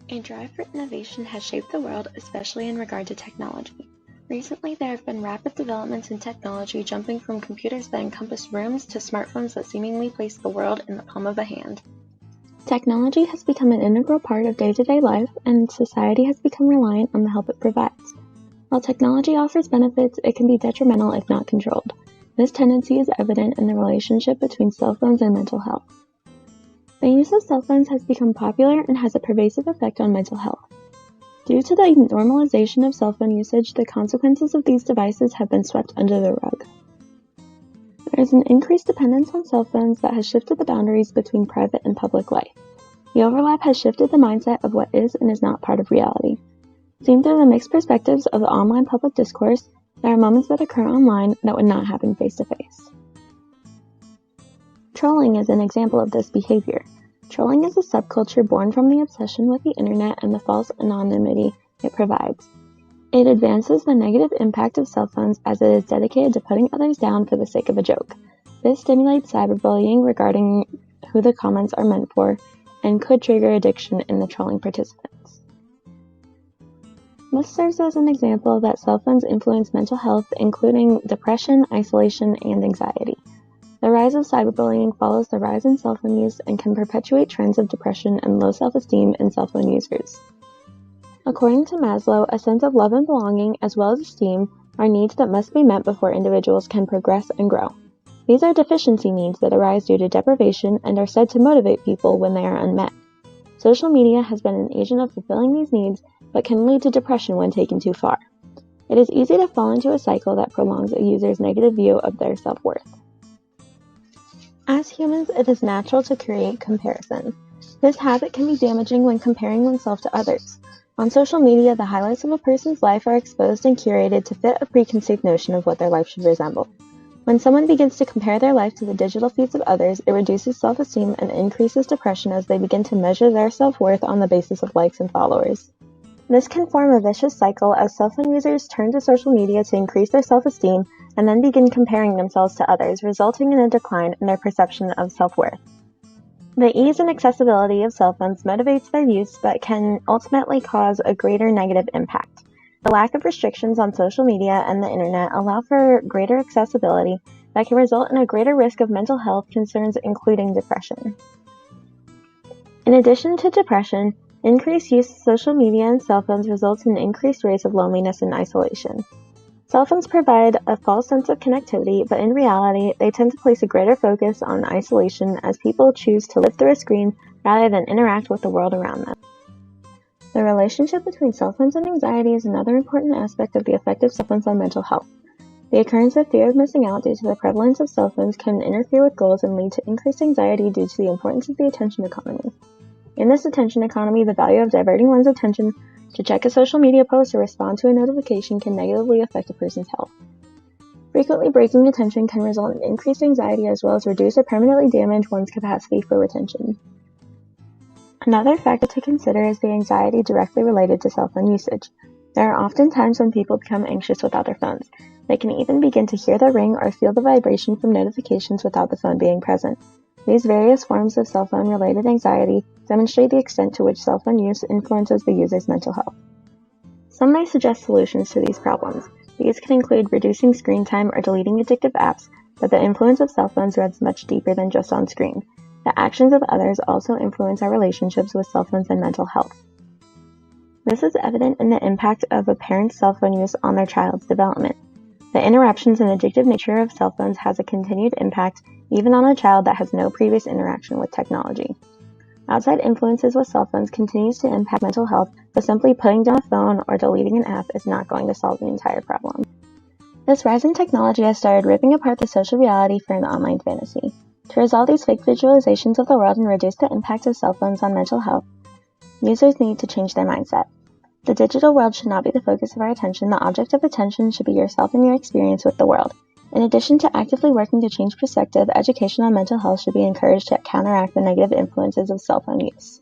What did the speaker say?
A drive for innovation has shaped the world, especially in regard to technology. Recently, there have been rapid developments in technology, jumping from computers that encompass rooms to smartphones that seemingly place the world in the palm of a hand. Technology has become an integral part of day-to-day life, and society has become reliant on the help it provides. While technology offers benefits, it can be detrimental if not controlled. This tendency is evident in the relationship between cell phones and mental health. The use of cell phones has become popular and has a pervasive effect on mental health. Due to the normalization of cell phone usage, the consequences of these devices have been swept under the rug. There is an increased dependence on cell phones that has shifted the boundaries between private and public life. The overlap has shifted the mindset of what is and is not part of reality. Seen through the mixed perspectives of the online public discourse, there are moments that occur online that would not happen face-to-face. Trolling is an example of this behavior. Trolling is a subculture born from the obsession with the internet and the false anonymity it provides. It advances the negative impact of cell phones as it is dedicated to putting others down for the sake of a joke. This stimulates cyberbullying regarding who the comments are meant for and could trigger addiction in the trolling participants. This serves as an example that cell phones influence mental health, including depression, isolation, and anxiety. The rise of cyberbullying follows the rise in cell phone use and can perpetuate trends of depression and low self-esteem in cell phone users. According to Maslow, a sense of love and belonging, as well as esteem, are needs that must be met before individuals can progress and grow. These are deficiency needs that arise due to deprivation and are said to motivate people when they are unmet. Social media has been an agent of fulfilling these needs, but can lead to depression when taken too far. It is easy to fall into a cycle that prolongs a user's negative view of their self-worth. As humans, it is natural to create comparison. This habit can be damaging when comparing oneself to others. On social media, the highlights of a person's life are exposed and curated to fit a preconceived notion of what their life should resemble. When someone begins to compare their life to the digital feeds of others, it reduces self-esteem and increases depression as they begin to measure their self-worth on the basis of likes and followers. This can form a vicious cycle as cell phone users turn to social media to increase their self-esteem and then begin comparing themselves to others, resulting in a decline in their perception of self-worth. The ease and accessibility of cell phones motivates their use but can ultimately cause a greater negative impact. The lack of restrictions on social media and the internet allow for greater accessibility that can result in a greater risk of mental health concerns, including depression. In addition to depression, increased use of social media and cell phones results in increased rates of loneliness and isolation. Cell phones provide a false sense of connectivity, but in reality, they tend to place a greater focus on isolation as people choose to live through a screen rather than interact with the world around them. The relationship between cell phones and anxiety is another important aspect of the effect of cell phones on mental health. The occurrence of fear of missing out due to the prevalence of cell phones can interfere with goals and lead to increased anxiety due to the importance of the attention economy. In this attention economy, the value of diverting one's attention to check a social media post or respond to a notification can negatively affect a person's health. Frequently breaking attention can result in increased anxiety as well as reduce or permanently damage one's capacity for retention. Another factor to consider is the anxiety directly related to cell phone usage. There are often times when people become anxious without their phones. They can even begin to hear the ring or feel the vibration from notifications without the phone being present. These various forms of cell phone-related anxiety demonstrate the extent to which cell phone use influences the user's mental health. Some may suggest solutions to these problems. These can include reducing screen time or deleting addictive apps, but the influence of cell phones runs much deeper than just on screen. The actions of others also influence our relationships with cell phones and mental health. This is evident in the impact of a parent's cell phone use on their child's development. The interruptions and addictive nature of cell phones has a continued impact even on a child that has no previous interaction with technology. Outside influences with cell phones continues to impact mental health, but simply putting down a phone or deleting an app is not going to solve the entire problem. This rise in technology has started ripping apart the social reality for an online fantasy. To resolve these fake visualizations of the world and reduce the impact of cell phones on mental health, users need to change their mindset. The digital world should not be the focus of our attention. The object of attention should be yourself and your experience with the world. In addition to actively working to change perspective, education on mental health should be encouraged to counteract the negative influences of cell phone use.